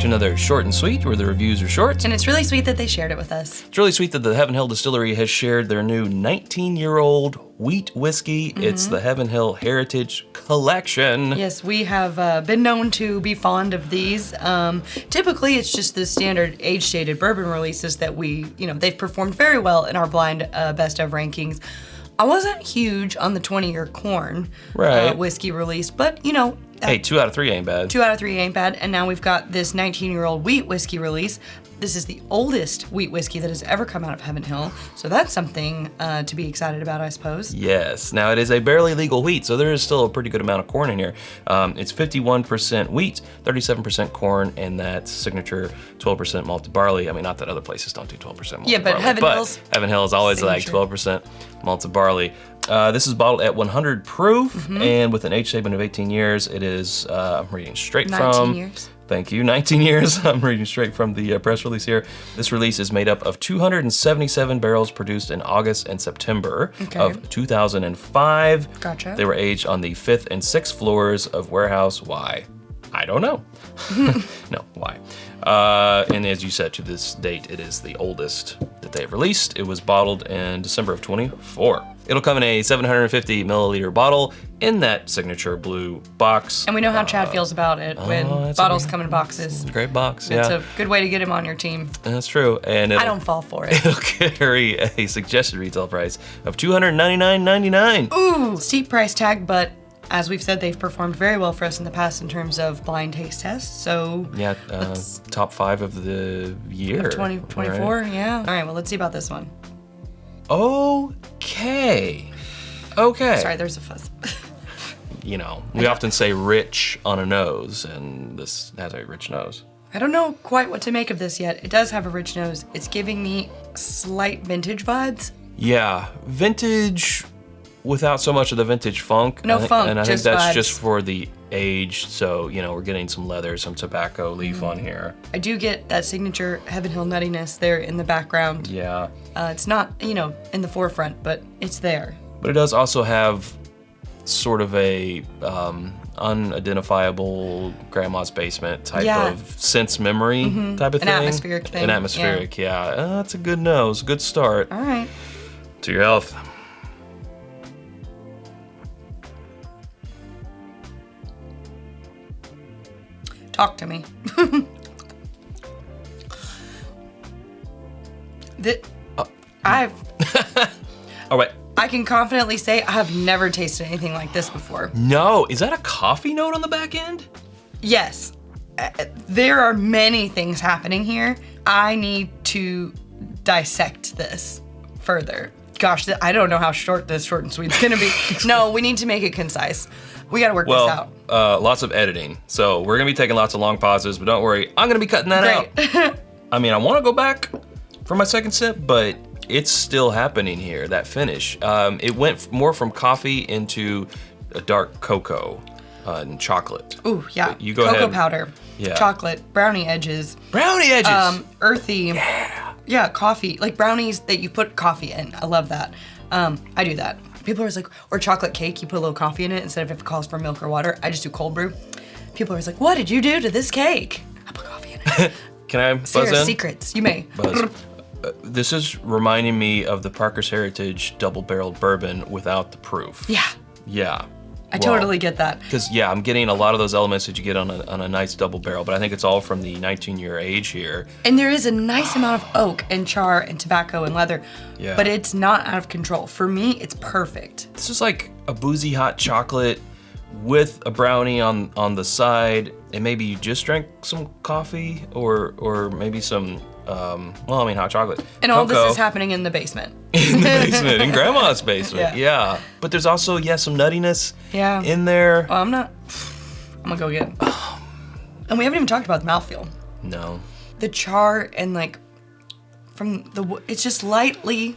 to another Short and Sweet, where the reviews are short. And it's really sweet that they shared it with us. It's really sweet that the Heaven Hill Distillery has shared their new 19-year-old wheat whiskey. It's the Heaven Hill Heritage Collection. Yes, we have been known to be fond of these. Typically, it's just the standard age-shaded bourbon releases that they've performed very well in our blind best of rankings. I wasn't huge on the 20-year corn whiskey release, but hey, 2 out of 3 ain't bad. 2 out of 3 ain't bad. And now we've got this 19-year-old wheat whiskey release. This is the oldest wheat whiskey that has ever come out of Heaven Hill. So that's something to be excited about, I suppose. Yes. Now, it is a barely legal wheat, so there is still a pretty good amount of corn in here. It's 51% wheat, 37% corn, and that signature 12% malted barley. I mean, not that other places don't do 12% malted barley. Yeah, but Heaven Hill is always signature. like 12% malted barley. This is bottled at 100 proof and with an age statement of 18 years. It is, I'm reading straight 19 years. Thank you, 19 years. I'm reading straight from the press release here. This release is made up of 277 barrels produced in August and September of 2005. Gotcha. They were aged on the 5th and 6th floors of warehouse. Why? I don't know. No, why? And as you said, to this date, it is the oldest that they have released. It was bottled in December of 24. It'll come in a 750 milliliter bottle in that signature blue box. And we know how Chad feels about it when bottles come in boxes. Great box, It's a good way to get him on your team. That's true. And I don't fall for it. It'll carry a suggested retail price of $299.99. Ooh, steep price tag, but as we've said, they've performed very well for us in the past in terms of blind taste tests. So yeah, top 5 of the year. Of 2024, yeah. All right, well, let's see about this one. Okay. Sorry, there's a fuzz. We often say rich on a nose, and this has a rich nose. I don't know quite what to make of this yet. It does have a rich nose. It's giving me slight vintage vibes. Yeah, vintage without so much of the vintage funk. No funk, and I think just that's vibes. just for the age. So, we're getting some leather, some tobacco leaf on here. I do get that signature Heaven Hill nuttiness there in the background. Yeah. It's not, in the forefront, but it's there. But it does also have sort of a unidentifiable grandma's basement type of sense memory type of thing. An atmospheric thing. An atmospheric, yeah. That's a good nose, good start. All right. To your health. Talk to me. All right. I can confidently say I have never tasted anything like this before. No, is that a coffee note on the back end? Yes. There are many things happening here. I need to dissect this further. Gosh, I don't know how short this short and sweet's gonna be. No, we need to make it concise. We gotta work this out. Lots of editing. So we're gonna be taking lots of long pauses, but don't worry, I'm gonna be cutting that out. I mean, I wanna go back for my second sip, but it's still happening here, that finish. It went more from coffee into a dark cocoa and chocolate. Ooh, yeah. You go Cocoa ahead. powder, chocolate, brownie edges. Brownie edges! Earthy. Yeah, coffee, like brownies that you put coffee in. I love that. I do that. People are always like, or chocolate cake, you put a little coffee in it instead of if it calls for milk or water. I just do cold brew. People are always like, what did you do to this cake? I put coffee in it. Can I buzz Sarah's in? secrets, you may. Buzz. This is reminding me of the Parker's Heritage double-barreled bourbon without the proof. Yeah. Yeah. I totally get that. Because, I'm getting a lot of those elements that you get on a nice double barrel, but I think it's all from the 19-year age here. And there is a nice amount of oak and char and tobacco and leather, but it's not out of control. For me, it's perfect. This is like a boozy hot chocolate with a brownie on the side, and maybe you just drank some coffee or maybe some, hot chocolate. And all this is happening in the basement. In the basement, in Grandma's basement, yeah. But there's also, some nuttiness in there. Oh, I'm gonna go get it. And we haven't even talked about the mouthfeel. No. The char and it's just lightly,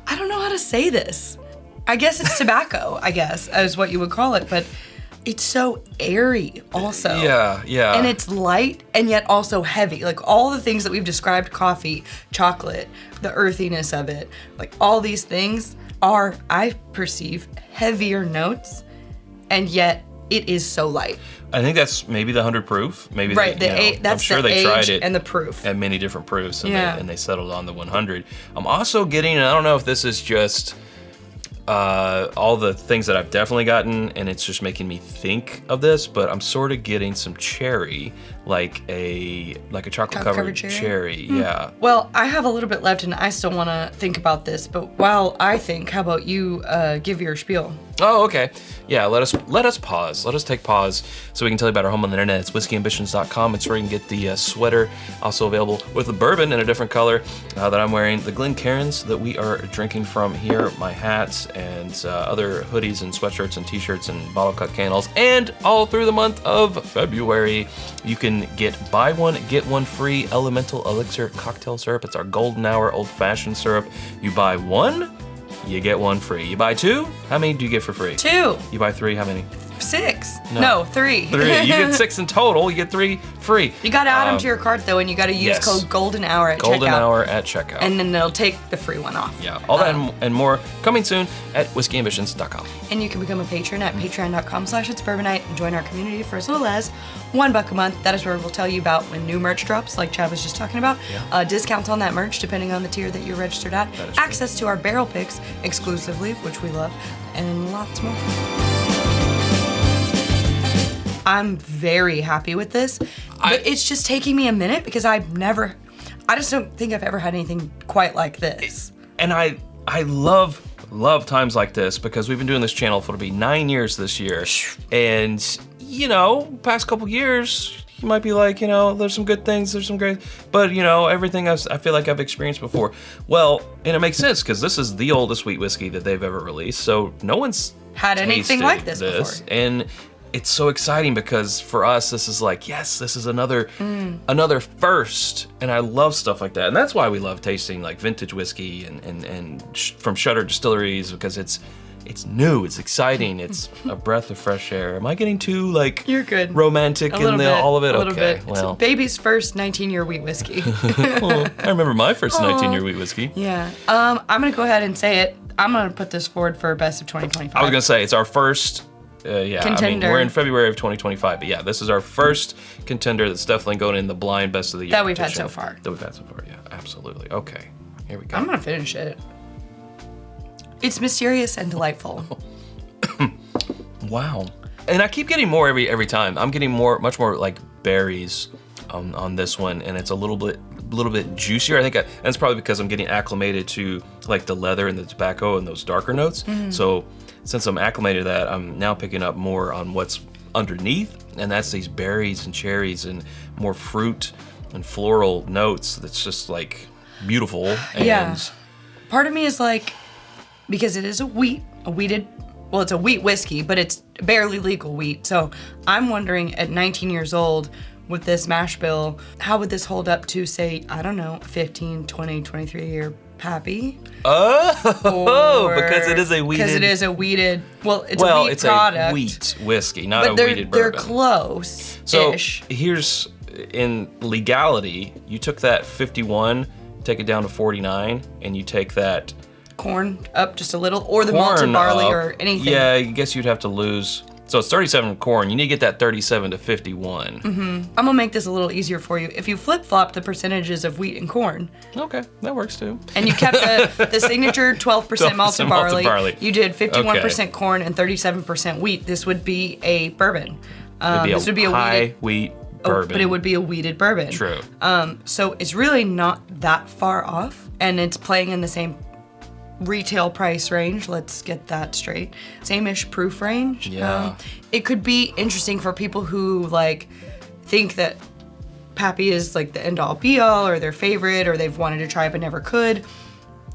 I don't know how to say this. I guess it's tobacco, is what you would call it, but it's so airy also. Yeah. And it's light and yet also heavy. Like all the things that we've described, coffee, chocolate, the earthiness of it, like all these things are, I perceive, heavier notes and yet it is so light. I think that's maybe the 100 proof. Maybe Right, that's I'm sure they tried it and the proof. at many different proofs, and, Yeah. they settled on the 100. I'm also getting, and I don't know if this is just all the things that I've definitely gotten, and it's just making me think of this, but I'm sort of getting some cherry, like a chocolate covered cherry. Yeah. Well, I have a little bit left, and I still want to think about this. But while I think, how about you give your spiel? Oh, okay. Yeah, let us pause. Let us take pause so we can tell you about our home on the internet. It's whiskyambitions.com. It's where you can get the sweater, also available with the bourbon in a different color that I'm wearing, the Glencairns that we are drinking from here, my hats, and other hoodies and sweatshirts and t-shirts and bottle cut candles. And all through the month of February, you can get buy one, get one free elemental elixir cocktail syrup. It's our golden hour old-fashioned syrup. You buy one, you get one free. You buy two, how many do you get for free? 2. You buy 3, how many? 6. No, 3. 3. You get 6 in total. You get 3 free. You got to add them to your cart, though, and you got to use yes. code Golden Hour at checkout. Golden Hour at checkout. And then they'll take the free one off. Yeah, all that and more coming soon at whiskyambitions.com. And you can become a patron at patreon.com/itsbourbonnight and join our community for as little as $1 a month. That is where we'll tell you about when new merch drops, like Chad was just talking about. Yeah. Discounts on that merch, depending on the tier that you're registered at. Access to our barrel picks exclusively, which we love, and lots more. I'm very happy with this, but it's just taking me a minute because I just don't think I've ever had anything quite like this. And I love times like this because we've been doing this channel for it'll be 9 years this year. And, past couple years, you might be like, there's some good things, there's some great, but everything I feel like I've experienced before. Well, and it makes sense because this is the oldest wheat whiskey that they've ever released. So no one's had anything like this before. And it's so exciting because for us, this is like, yes, this is another first. And I love stuff like that. And that's why we love tasting like vintage whiskey and from Shutter Distilleries, because it's new, it's exciting, it's a breath of fresh air. Am I getting too You're good. Romantic in all of it? A little okay, bit. well. It's baby's first 19-year wheat whiskey. Well, I remember my first 19-year wheat whiskey. Yeah. I'm going to go ahead and say it. I'm going to put this forward for best of 2025. I was going to say, it's our first contender. I mean, we're in February of 2025, but yeah, this is our first contender that's definitely going in the blind best of the year. That we've had so far. Yeah, absolutely. Okay, here we go. I'm going to finish it. It's mysterious and delightful. Wow. And I keep getting more every time. I'm getting much more like berries on this one, and it's a little bit juicier. I think that's probably because I'm getting acclimated to like the leather and the tobacco and those darker notes. Mm-hmm. So since I'm acclimated to that, I'm now picking up more on what's underneath, and that's these berries and cherries and more fruit and floral notes. That's just like beautiful. And yeah. Part of me is like, because it is it's a wheat whiskey, but it's barely legal wheat. So I'm wondering at 19 years old with this mash bill, how would this hold up to, say, I don't know, 15, 20, 23-year Pappy? Oh, because it is a weeded... Because it is a weeded... Well, it's a wheat product. Well, it's a wheat whiskey, not a weeded bourbon. They're close-ish. So here's, in legality, you took that 51, take it down to 49, and you take that... corn up just a little, or the malted barley or anything. Yeah, I guess you'd have to lose... So it's 37 corn. You need to get that 37 to 51. Mm-hmm. I'm going to make this a little easier for you. If you flip-flop the percentages of wheat and corn. Okay, that works too. And you kept the signature 12% malted barley. You did 51% corn and 37% wheat. This would be a bourbon. This would be a high wheat bourbon. But it would be a wheated bourbon. True. So it's really not that far off. And it's playing in the same retail price range, let's get that straight. Same-ish proof range. Yeah. It could be interesting for people who like think that Pappy is like the end-all be-all or their favorite or they've wanted to try it but never could.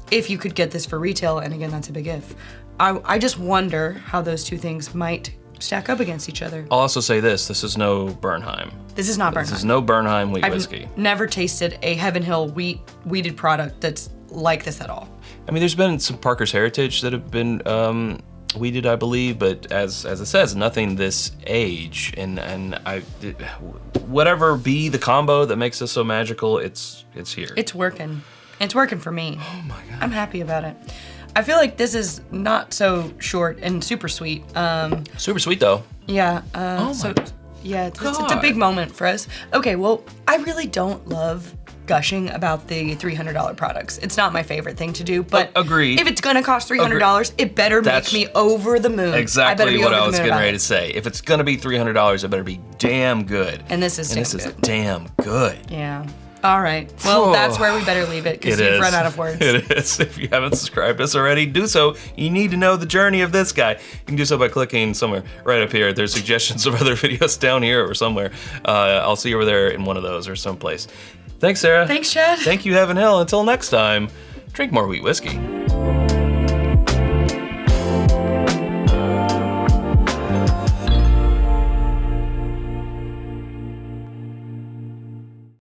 If you could get this for retail, and again, that's a big if. I just wonder how those two things might stack up against each other. I'll also say this is no Bernheim. This is not Bernheim. This is no Bernheim wheat whiskey. I've never tasted a Heaven Hill wheated product that's like this at all. I mean, there's been some Parker's Heritage that have been wheated, I believe, but as it says, nothing this age. And whatever be the combo that makes this so magical, it's here. It's working. It's working for me. Oh my God. I'm happy about it. I feel like this is not so short and super sweet. Super sweet though. Yeah. Oh so my yeah, it's a God. big moment for us. Okay, well, I really don't love gushing about the $300 products. It's not my favorite thing to do, but Agreed. if it's gonna cost $300, it better That's make me over the moon. Exactly what I was getting ready to say. say. If it's gonna be $300, it better be damn good. And this is damn good. Yeah. All right. Well, that's where we better leave it because you've run out of words. It is. If you haven't subscribed to us already, do so. You need to know the journey of this guy. You can do so by clicking somewhere right up here. There's suggestions of other videos down here or somewhere. I'll see you over there in one of those or someplace. Thanks, Sarah. Thanks, Chad. Thank you, Heaven Hill. Until next time, drink more wheat whiskey.